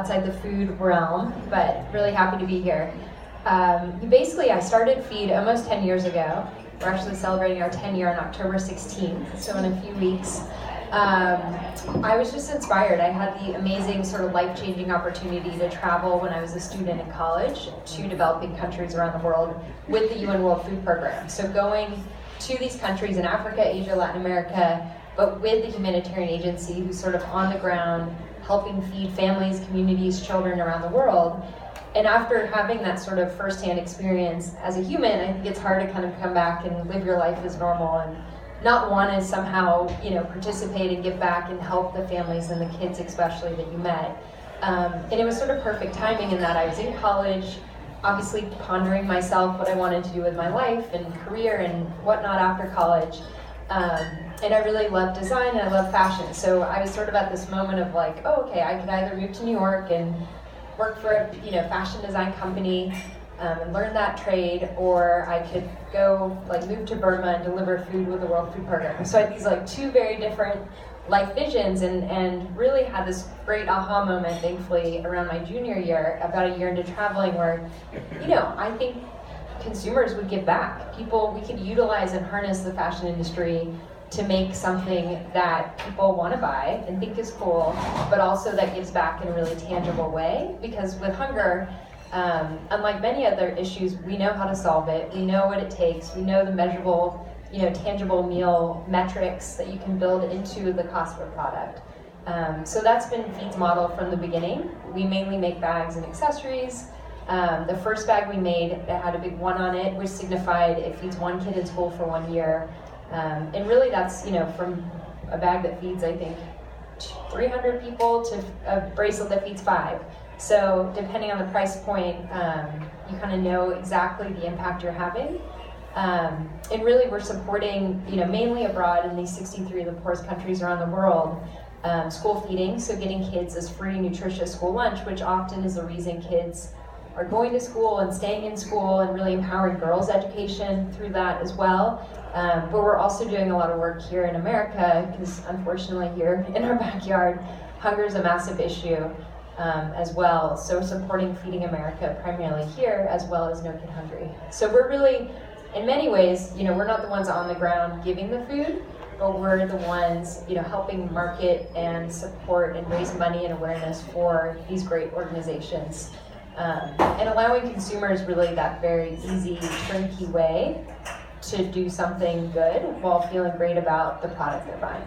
outside the food realm, but really happy to be here. I started Feed almost 10 years ago. We're actually celebrating our 10 year on October 16th, so in a few weeks. I was just inspired. I had the amazing sort of life-changing opportunity to travel when I was a student in college to developing countries around the world with the UN World Food Program. So going to these countries in Africa, Asia, Latin America, but with the humanitarian agency who's sort of on the ground, helping feed families, communities, children around the world. And after having that sort of firsthand experience as a human, I think it's hard to kind of come back and live your life as normal and not want to somehow, participate and give back and help the families and the kids especially that you met. And it was sort of perfect timing in that I was in college, obviously pondering myself what I wanted to do with my life and career and whatnot after college. And I really love design and I love fashion. So I was sort of at this moment of like, I could either move to New York and work for a fashion design company and learn that trade, or I could go move to Burma and deliver food with the World Food Program. So I had these two very different life visions and really had this great aha moment, thankfully, around my junior year, about a year into traveling where, I think consumers would give back. We could utilize and harness the fashion industry to make something that people want to buy and think is cool, but also that gives back in a really tangible way. Because with hunger, unlike many other issues, we know how to solve it. We know what it takes. We know the measurable, tangible meal metrics that you can build into the cost of a product. So that's been Feed's model from the beginning. We mainly make bags and accessories. The first bag we made that had a big one on it, which signified it feeds one kid in school for 1 year. And really that's, from a bag that feeds, I think, 300 people to a bracelet that feeds 5. So depending on the price point, you kind of know exactly the impact you're having. And really we're supporting, mainly abroad in these 63 of the poorest countries around the world, school feeding, so getting kids this free, nutritious school lunch, which often is the reason kids are going to school and staying in school, and really empowering girls' education through that as well. But we're also doing a lot of work here in America, because unfortunately here in our backyard, hunger is a massive issue as well. So supporting Feeding America primarily here, as well as No Kid Hungry. So we're really, in many ways, we're not the ones on the ground giving the food, but we're the ones, helping market and support and raise money and awareness for these great organizations. And allowing consumers really that very easy, turnkey way to do something good while feeling great about the product they're buying.